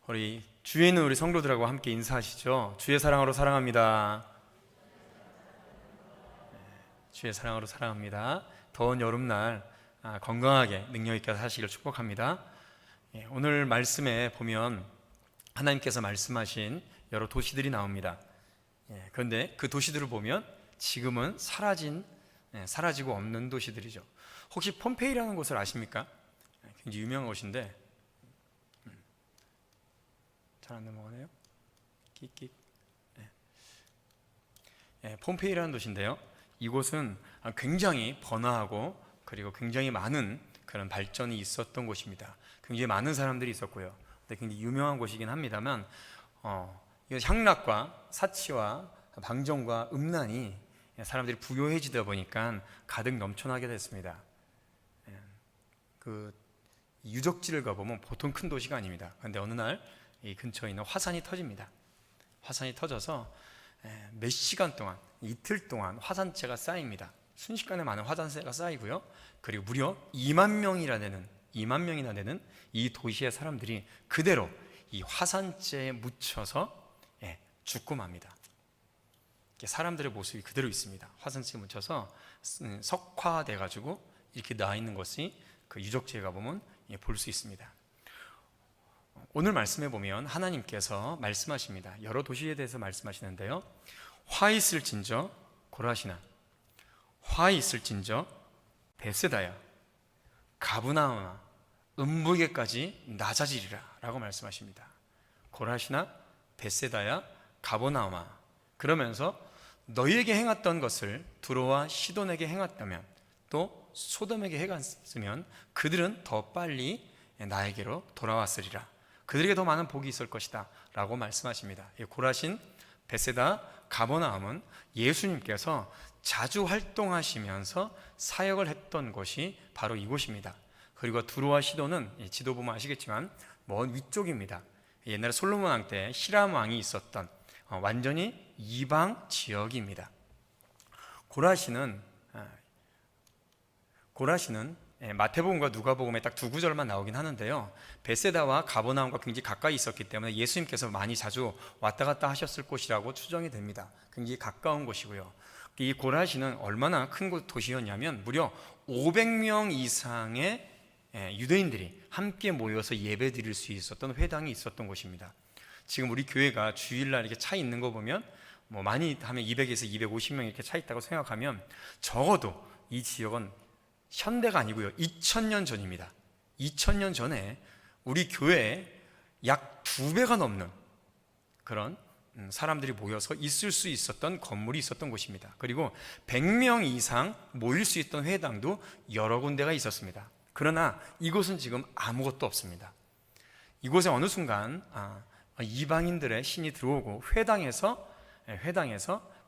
우리 주에 있는 우리 성도들하고 함께 인사하시죠. 주의 사랑으로 사랑합니다. 주의 사랑으로 사랑합니다. 더운 여름날 건강하게 능력 있게 사시기를 축복합니다. 오늘 말씀에 보면 하나님께서 말씀하신 여러 도시들이 나옵니다. 그런데 그 도시들을 보면 지금은 사라지고 없는 도시들이죠. 혹시 폼페이라는 곳을 아십니까? 굉장히 유명한 곳인데 잘 안 넘어가네요. 끽끽. 폼페이라는 도시인데요. 이곳은 굉장히 번화하고 그리고 굉장히 많은 그런 발전이 있었던 곳입니다. 굉장히 많은 사람들이 있었고요. 굉장히 유명한 곳이긴 합니다만 향락과 사치와 방종과 음란이 사람들이 부유해지다 보니까 가득 넘쳐나게 됐습니다. 그 유적지를 가보면 보통 큰 도시가 아닙니다. 그런데 어느 날 이 근처에 있는 화산이 터집니다. 화산이 터져서 몇 시간 동안, 이틀 동안 화산재가 쌓입니다. 순식간에 많은 화산재가 쌓이고요. 그리고 무려 2만 명이나 되는 이 도시의 사람들이 그대로 이 화산재에 묻혀서 죽고 맙니다. 사람들의 모습이 그대로 있습니다. 화산재에 묻혀서 석화돼 가지고 이렇게 나와 있는 것이 그 유적지에 가보면 볼 수 있습니다. 오늘 말씀해 보면 하나님께서 말씀하십니다. 여러 도시에 대해서 말씀하시는데요. 화 있을진저 고라시나, 화 있을진저 베세다야, 가브나움아, 음부개까지 낮아지리라 라고 말씀하십니다. 고라시나, 베세다야, 가브나움아. 그러면서 너희에게 행했던 것을 두로와 시돈에게 행했다면, 또 소돔에게 행했으면 그들은 더 빨리 나에게로 돌아왔으리라. 그들에게 더 많은 복이 있을 것이다 라고 말씀하십니다. 고라신, 베세다, 가버나움은 예수님께서 자주 활동하시면서 사역을 했던 곳이 바로 이곳입니다. 그리고 두로와 시돈은 지도 보면 아시겠지만 먼 위쪽입니다. 옛날에 솔로몬 왕 때 히람 왕이 있었던 완전히 이방 지역입니다. 고라신은 마태복음과 누가복음에 딱 두 구절만 나오긴 하는데요. 베세다와 가버나움과 굉장히 가까이 있었기 때문에 예수님께서 많이 자주 왔다 갔다 하셨을 곳이라고 추정이 됩니다. 굉장히 가까운 곳이고요. 이 고라신은 얼마나 큰 도시였냐면 무려 500명 이상의 유대인들이 함께 모여서 예배 드릴 수 있었던 회당이 있었던 곳입니다. 지금 우리 교회가 주일날 이렇게 차 있는 거 보면 많이 하면 200에서 250명 이렇게 차 있다고 생각하면 적어도 이 지역은 현대가 아니고요, 2000년 전입니다. 2000년 전에 우리 교회에 약 2배가 넘는 그런 사람들이 모여서 있을 수 있었던 건물이 있었던 곳입니다. 그리고 100명 이상 모일 수 있던 회당도 여러 군데가 있었습니다. 그러나 이곳은 지금 아무것도 없습니다. 이곳에 어느 순간 이방인들의 신이 들어오고 회당에서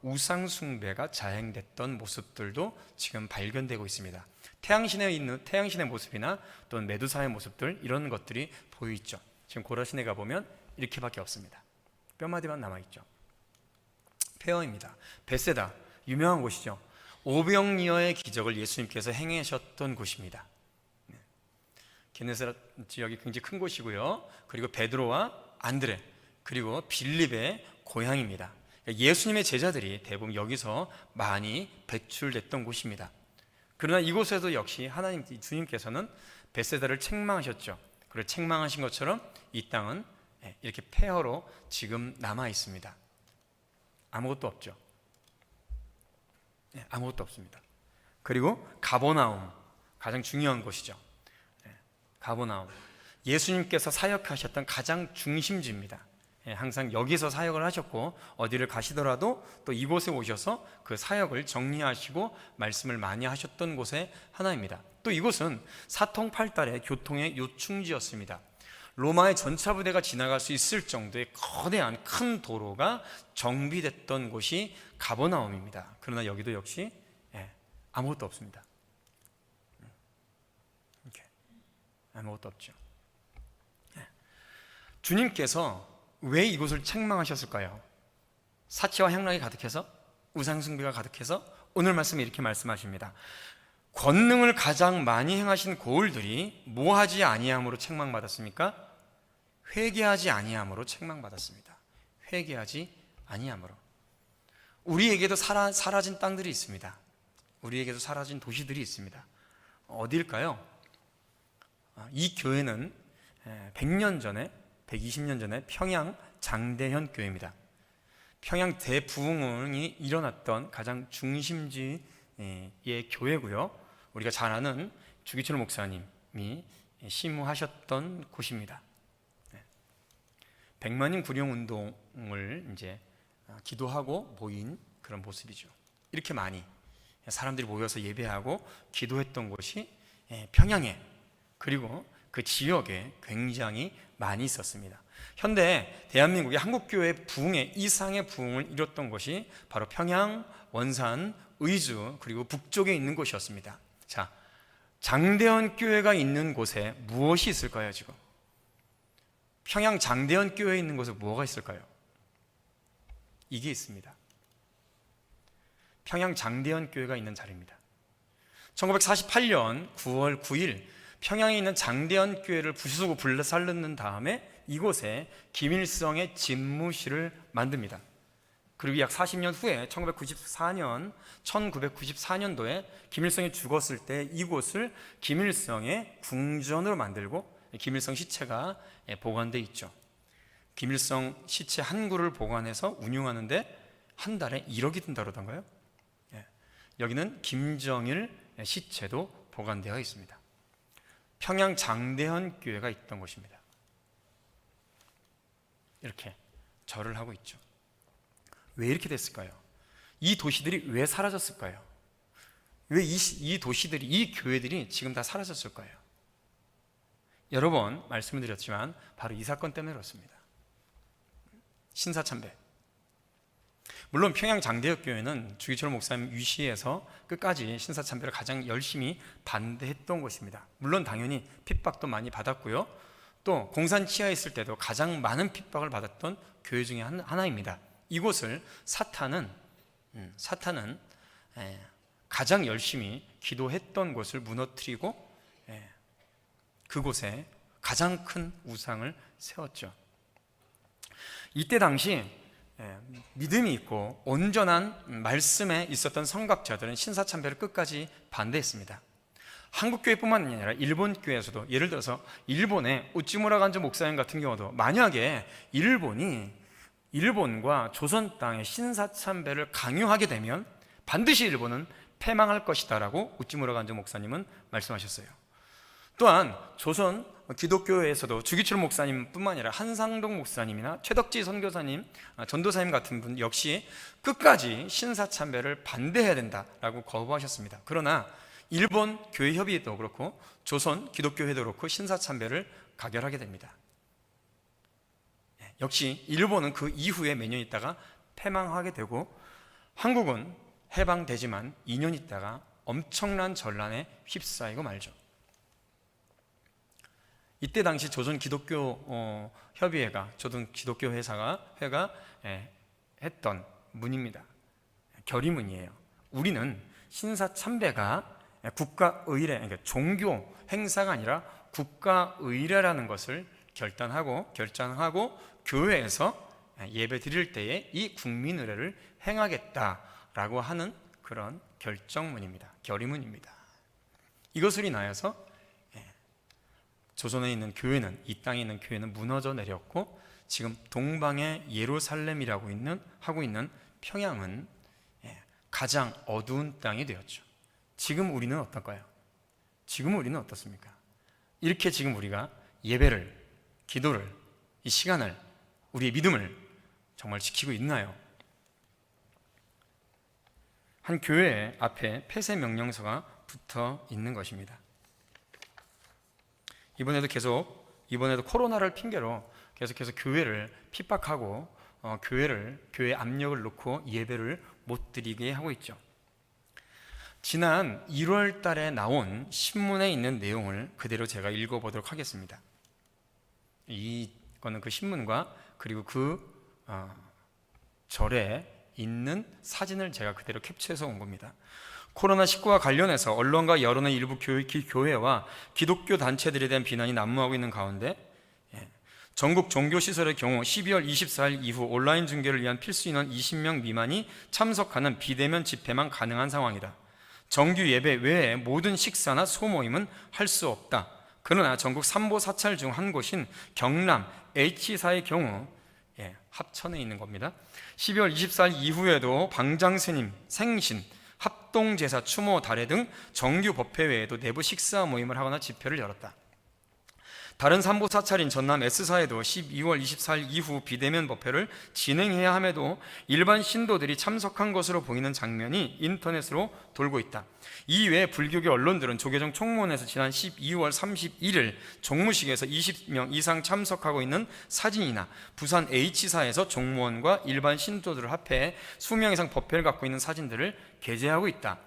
우상 숭배가 자행됐던 모습들도 지금 발견되고 있습니다. 태양신의 모습이나 또는 메두사의 모습들, 이런 것들이 보여있죠. 지금 고라신에 가보면 이렇게밖에 없습니다. 뼈마디만 남아있죠. 폐허입니다. 베세다, 유명한 곳이죠. 오병이어의 기적을 예수님께서 행하셨던 곳입니다. 게네사렛 지역이 굉장히 큰 곳이고요. 그리고 베드로와 안드레, 그리고 빌립의 고향입니다. 예수님의 제자들이 대부분 여기서 많이 배출됐던 곳입니다. 그러나 이곳에도 역시 주님께서는 베세다를 책망하셨죠. 그리고 책망하신 것처럼 이 땅은 이렇게 폐허로 지금 남아 있습니다. 아무것도 없죠. 아무것도 없습니다. 그리고 가버나움, 가장 중요한 곳이죠. 가버나움, 예수님께서 사역하셨던 가장 중심지입니다. 항상 여기서 사역을 하셨고 어디를 가시더라도 또 이곳에 오셔서 그 사역을 정리하시고 말씀을 많이 하셨던 곳의 하나입니다. 또 이곳은 사통팔달의 교통의 요충지였습니다. 로마의 전차부대가 지나갈 수 있을 정도의 거대한 큰 도로가 정비됐던 곳이 가버나움입니다. 그러나 여기도 역시 아무것도 없습니다. 아무것도 없죠. 주님께서 왜 이곳을 책망하셨을까요? 사치와 향락이 가득해서, 우상숭배가 가득해서. 오늘 말씀에 이렇게 말씀하십니다. 권능을 가장 많이 행하신 고을들이 뭐하지 아니함으로 책망받았습니까? 회개하지 아니함으로 책망받았습니다. 회개하지 아니함으로. 우리에게도 사라진 땅들이 있습니다. 우리에게도 사라진 도시들이 있습니다. 어디일까요? 이 교회는 100년 전에, 120년 전에 평양 장대현 교회입니다. 평양 대부흥이 일어났던 가장 중심지의 교회고요. 우리가 잘 아는 주기철 목사님이 심우하셨던 곳입니다. 백만인 구령 운동을 이제 기도하고 모인 그런 모습이죠. 이렇게 많이 사람들이 모여서 예배하고 기도했던 곳이 평양에, 그리고 그 지역에 굉장히 많이 있었습니다. 현대 대한민국의 한국교회 부흥의 이상의 부흥을 이뤘던 곳이 바로 평양, 원산, 의주, 그리고 북쪽에 있는 곳이었습니다. 자, 장대현 교회가 있는 곳에 무엇이 있을까요? 지금 평양 장대현 교회에 있는 곳에 뭐가 있을까요? 이게 있습니다. 평양 장대현 교회가 있는 자리입니다. 1948년 9월 9일 평양에 있는 장대현 교회를 부수고 불살르는 다음에 이곳에 김일성의 집무실을 만듭니다. 그리고 약 40년 후에 1994년도에 김일성이 죽었을 때 이곳을 김일성의 궁전으로 만들고 김일성 시체가 보관되어 있죠. 김일성 시체 한 구를 보관해서 운영하는데 한 달에 1억이 든다 그러던가요? 여기는 김정일 시체도 보관되어 있습니다. 평양 장대현 교회가 있던 곳입니다. 이렇게 절을 하고 있죠. 왜 이렇게 됐을까요? 이 도시들이 왜 사라졌을까요? 왜 이 도시들이, 이 교회들이 지금 다 사라졌을까요? 여러 번 말씀을 드렸지만 바로 이 사건 때문에 그렇습니다. 신사참배. 물론 평양 장대현 교회는 주기철 목사님 위시에서 끝까지 신사참배를 가장 열심히 반대했던 곳입니다. 물론 당연히 핍박도 많이 받았고요. 또 공산 치하에 있을 때도 가장 많은 핍박을 받았던 교회 중에 하나입니다. 이곳을 사탄은 가장 열심히 기도했던 곳을 무너뜨리고 그곳에 가장 큰 우상을 세웠죠. 이때 당시 믿음이 있고 온전한 말씀에 있었던 성각자들은 신사참배를 끝까지 반대했습니다. 한국교회뿐만 아니라 일본 교회에서도, 예를 들어서 일본의 우찌무라 간조 목사님 같은 경우도 만약에 일본과 조선 땅의 신사참배를 강요하게 되면 반드시 일본은 패망할 것이다 라고 우찌무라 간조 목사님은 말씀하셨어요. 또한 조선 기독교회에서도 주기철 목사님뿐만 아니라 한상동 목사님이나 최덕지 선교사님, 전도사님 같은 분 역시 끝까지 신사참배를 반대해야 된다라고 거부하셨습니다. 그러나 일본 교회협의회도 그렇고 조선 기독교회도 그렇고 신사참배를 가결하게 됩니다. 역시 일본은 그 이후에 몇 년 있다가 패망하게 되고 한국은 해방되지만 2년 있다가 엄청난 전란에 휩싸이고 말죠. 이때 당시 조선 기독교 협의회가, 조선 기독교 회가 했던 문입니다. 결의문이에요. 우리는 신사참배가 국가 의례, 그러니까 종교 행사가 아니라 국가 의례라는 것을 결정하고 교회에서 예배 드릴 때에 이 국민 의례를 행하겠다라고 하는 그런 결정문입니다. 결의문입니다. 이것을 인하여서 조선에 있는 교회는, 이 땅에 있는 교회는 무너져 내렸고 지금 동방의 예루살렘이라고 하고 있는 평양은 가장 어두운 땅이 되었죠. 지금 우리는 어떨까요? 지금 우리는 어떻습니까? 이렇게 지금 우리가 예배를, 기도를, 이 시간을, 우리의 믿음을 정말 지키고 있나요? 한 교회 앞에 폐쇄 명령서가 붙어 있는 것입니다. 이번에도 코로나를 핑계로 계속해서 교회를 핍박하고 교회에 압력을 놓고 예배를 못 드리게 하고 있죠. 지난 1월 달에 나온 신문에 있는 내용을 그대로 제가 읽어보도록 하겠습니다. 이거는 그 신문과 그리고 그 절에 있는 사진을 제가 그대로 캡처해서 온 겁니다. 코로나19와 관련해서 언론과 여론의 일부 교회와 기독교 단체들에 대한 비난이 난무하고 있는 가운데 전국 종교시설의 경우 12월 24일 이후 온라인 중계를 위한 필수 인원 20명 미만이 참석하는 비대면 집회만 가능한 상황이다. 정규 예배 외에 모든 식사나 소모임은 할 수 없다. 그러나 전국 3보 4찰 중 한 곳인 경남 H사의 경우 합천에 있는 겁니다. 12월 24일 이후에도 방장스님, 생신, 합동제사, 추모, 달회 등 정규 법회 외에도 내부 식사 모임을 하거나 집회를 열었다. 다른 3보 4찰인 전남 S사에도 12월 24일 이후 비대면 법회를 진행해야 함에도 일반 신도들이 참석한 것으로 보이는 장면이 인터넷으로 돌고 있다. 이외에 불교계 언론들은 조계종 총무원에서 지난 12월 31일 종무식에서 20명 이상 참석하고 있는 사진이나 부산 H사에서 종무원과 일반 신도들을 합해 수명 이상 법회를 갖고 있는 사진들을 게재하고 있다.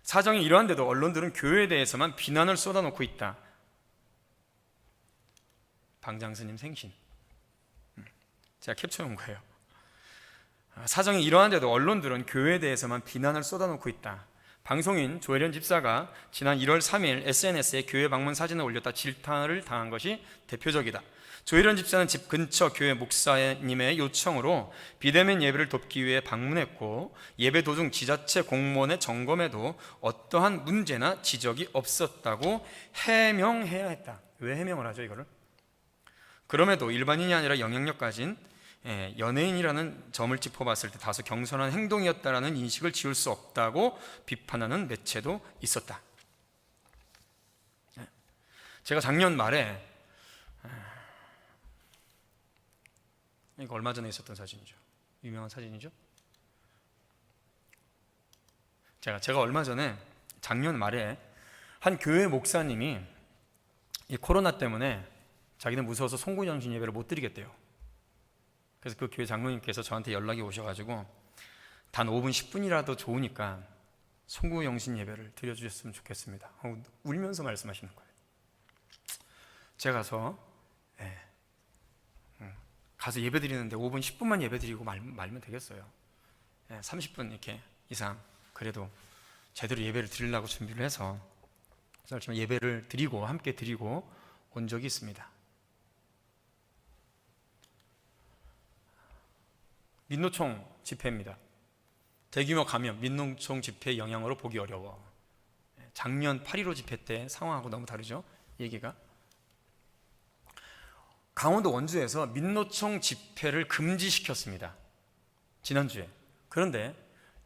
사정이 이러한데도 언론들은 교회에 대해서만 비난을 쏟아놓고 있다. 방장스님 생신, 제가 캡처해 온 거예요. 사정이 이러한데도 언론들은 교회에 대해서만 비난을 쏟아놓고 있다. 방송인 조혜련 집사가 지난 1월 3일 SNS에 교회 방문 사진을 올렸다 질타를 당한 것이 대표적이다. 조혜련 집사는 집 근처 교회 목사님의 요청으로 비대면 예배를 돕기 위해 방문했고, 예배 도중 지자체 공무원의 점검에도 어떠한 문제나 지적이 없었다고 해명해야 했다. 왜 해명을 하죠, 이거를? 그럼에도 일반인이 아니라 영향력 가진 연예인이라는 점을 짚어봤을 때 다소 경솔한 행동이었다라는 인식을 지울 수 없다고 비판하는 매체도 있었다. 제가 작년 말에, 이거 얼마 전에 있었던 사진이죠. 유명한 사진이죠. 제가 얼마 전에 작년 말에 한 교회 목사님이 이 코로나 때문에 자기는 무서워서 송구영신 예배를 못 드리겠대요. 그래서 그 교회 장로님께서 저한테 연락이 오셔가지고 단 5분 10분이라도 좋으니까 송구영신 예배를 드려주셨으면 좋겠습니다. 울면서 말씀하시는 거예요. 제가 가서 예배 드리는데 5분 10분만 예배 드리고 말면 되겠어요. 30분 이렇게 이상 그래도 제대로 예배를 드리려고 준비를 해서 예배를 드리고 함께 드리고 온 적이 있습니다. 민노총 집회입니다. 대규모 감염, 민노총 집회 영향으로 보기 어려워. 작년 8.15 집회 때 상황하고 너무 다르죠? 얘기가. 강원도 원주에서 민노총 집회를 금지시켰습니다. 지난주에. 그런데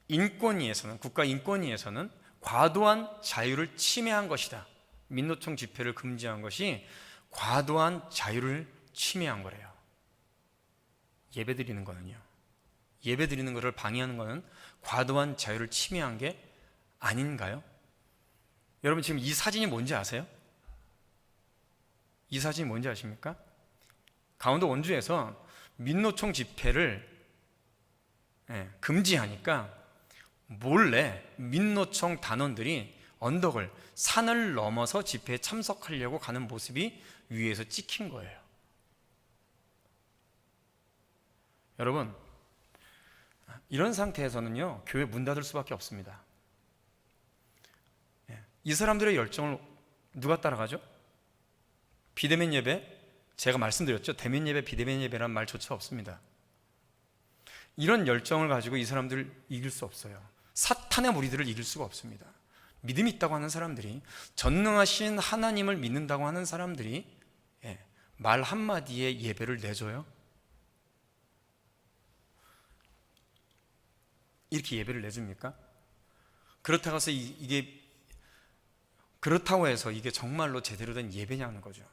인권위에서는, 국가인권위에서는 과도한 자유를 침해한 것이다. 민노총 집회를 금지한 것이 과도한 자유를 침해한 거래요. 예배 드리는 거는요. 예배 드리는 것을 방해하는 것은 과도한 자유를 침해한 게 아닌가요? 여러분 지금 이 사진이 뭔지 아세요? 이 사진이 뭔지 아십니까? 강원도 원주에서 민노총 집회를 금지하니까 몰래 민노총 단원들이 언덕을, 산을 넘어서 집회에 참석하려고 가는 모습이 위에서 찍힌 거예요. 여러분, 이런 상태에서는요, 교회 문 닫을 수밖에 없습니다. 이 사람들의 열정을 누가 따라가죠? 비대면 예배, 제가 말씀드렸죠. 대면 예배, 비대면 예배란 말조차 없습니다. 이런 열정을 가지고 이 사람들을 이길 수 없어요. 사탄의 무리들을 이길 수가 없습니다. 믿음이 있다고 하는 사람들이, 전능하신 하나님을 믿는다고 하는 사람들이 말 한마디에 예배를 내줘요? 이렇게 예배를 내줍니까? 그렇다고 해서 그렇다고 해서 이게 정말로 제대로 된 예배냐는 거죠.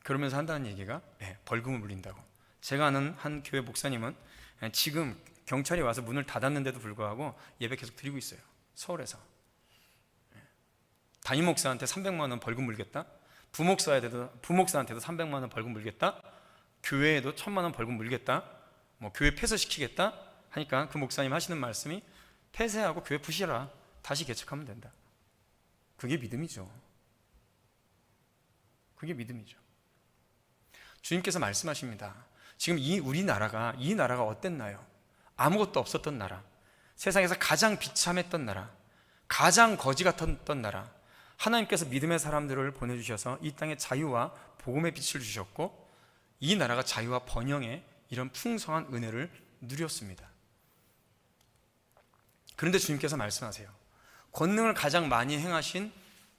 그러면서 한다는 얘기가 벌금을 물린다고. 제가 아는 한 교회 목사님은 지금 경찰이 와서 문을 닫았는데도 불구하고 예배 계속 드리고 있어요. 서울에서. 담임 목사한테 300만 원 벌금 물겠다. 부목사한테도 300만 원 벌금 물겠다. 교회에도 1,000만 원 벌금 물겠다. 교회 폐쇄시키겠다 하니까 그 목사님 하시는 말씀이 폐쇄하고 교회 부시라. 다시 개척하면 된다. 그게 믿음이죠. 그게 믿음이죠. 주님께서 말씀하십니다. 지금 이 나라가 어땠나요? 아무것도 없었던 나라, 세상에서 가장 비참했던 나라, 가장 거지 같았던 나라, 하나님께서 믿음의 사람들을 보내주셔서 이 땅에 자유와 복음의 빛을 주셨고 이 나라가 자유와 번영의 이런 풍성한 은혜를 누렸습니다. 그런데 주님께서 말씀하세요. 권능을 가장 많이 행하신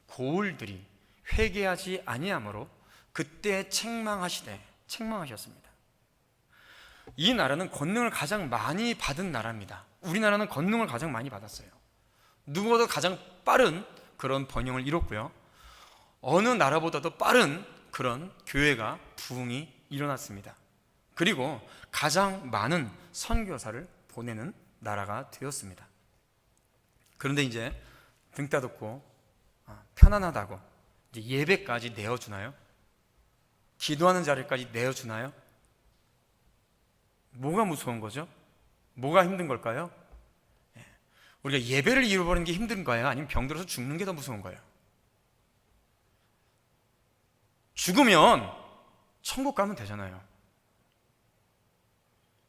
고을들이 회개하지 아니하므로 그때 책망하셨습니다. 이 나라는 권능을 가장 많이 받은 나라입니다. 우리나라는 권능을 가장 많이 받았어요. 누구보다 가장 빠른 그런 번영을 이뤘고요. 어느 나라보다도 빠른 그런 교회가 부흥이 일어났습니다. 그리고 가장 많은 선교사를 보내는 나라가 되었습니다. 그런데 이제 등 따듬고 편안하다고 이제 예배까지 내어주나요? 기도하는 자리까지 내어주나요? 뭐가 무서운 거죠? 뭐가 힘든 걸까요? 우리가 예배를 잃어버리는 게 힘든 거예요? 아니면 병들어서 죽는 게 더 무서운 거예요? 죽으면 천국 가면 되잖아요.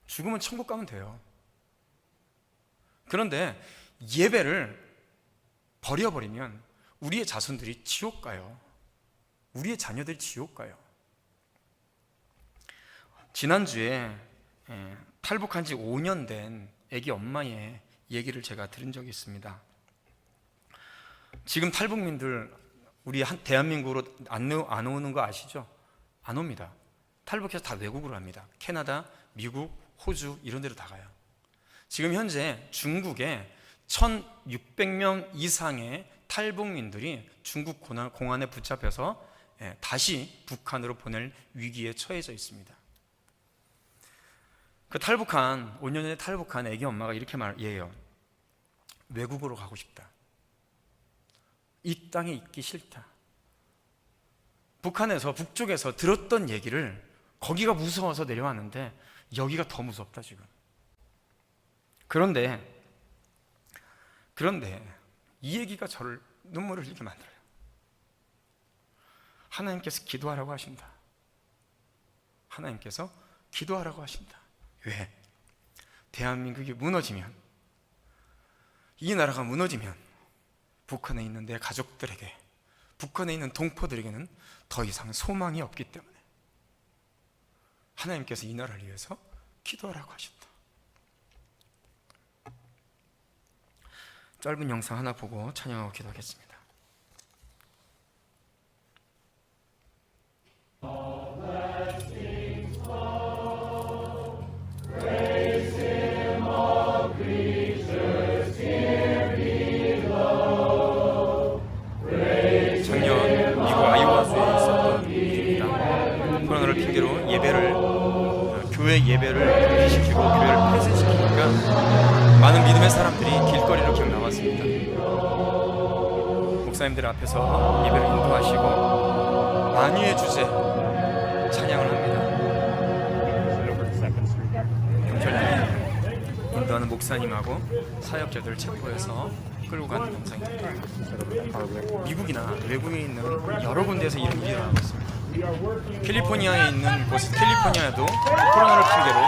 죽으면 천국 가면 돼요. 그런데 예배를 버려버리면 우리의 자손들이 지옥 가요. 우리의 자녀들이 지옥 가요. 지난주에 탈북한 지 5년 된 아기 엄마의 얘기를 제가 들은 적이 있습니다. 지금 탈북민들 우리 대한민국으로 안 오는 거 아시죠? 안 옵니다. 탈북해서 다 외국으로 갑니다. 캐나다, 미국, 호주 이런 데로 다 가요. 지금 현재 중국에 1,600명 이상의 탈북민들이 중국 공안에 붙잡혀서 다시 북한으로 보낼 위기에 처해져 있습니다. 그 5년 전에 탈북한 애기 엄마가 이렇게 말해요. 외국으로 가고 싶다. 이 땅에 있기 싫다. 북한에서 북쪽에서 들었던 얘기를 거기가 무서워서 내려왔는데 여기가 더 무섭다 지금. 그런데 이 얘기가 저를 눈물을 흘리게 만들어요. 하나님께서 기도하라고 하신다. 하나님께서 기도하라고 하신다. 왜? 대한민국이 무너지면, 이 나라가 무너지면 북한에 있는 내 가족들에게, 북한에 있는 동포들에게는 더 이상 소망이 없기 때문에 하나님께서 이 나라를 위해서 기도하라고 하신다. 짧은 영상 하나 보고 찬양하고 기도하겠습니다. 작년 미국 아이오와주에 있었던 일입니다. 코로나를 핑계로 교회 예배를 금지시키고 교회를 폐쇄시키니까 많은 믿음의 사람들이 길거리로 기어 나왔습니다. 목사님들 앞에서 예배를 인도하시고 만유의 주제 찬양을 합니다. 경찰들이 인도하는 목사님하고 사역자들을 체포해서 끌고 가는 영상입니다. 미국이나 외국에 있는 여러 군데에서 이런 일이 일어나고 있습니다. 캘리포니아에 있는 곳, 캘리포니아에도 코로나를 핑계로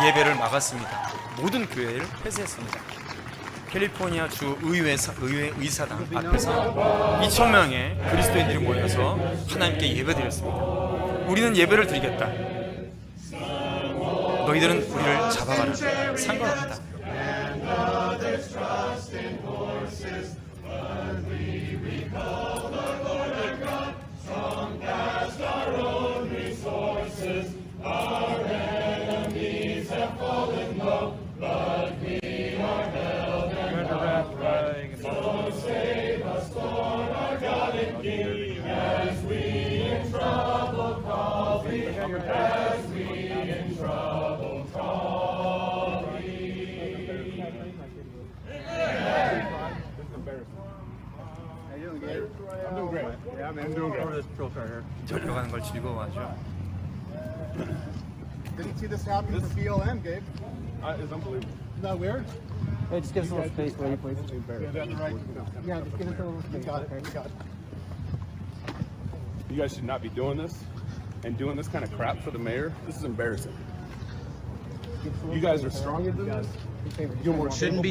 예배를 막았습니다. 모든 교회를 폐쇄했습니다. 캘리포니아 주 의회 의사당 앞에서 2,000명의 그리스도인들이 모여서 하나님께 예배드렸습니다. 우리는 예배를 드리겠다. 너희들은 우리를 잡아가라. 상관없다. 절벽하는 걸 즐거워하죠. Didn't see this happen for BLM, Gabe. It's unbelievable. Isn't that weird? Hey, just give us a little space, will you, please? Yeah, just give us a little space. Got it. You guys should not be doing this and doing this kind of crap for the mayor. This is embarrassing. You guys are stronger than this. Shouldn't be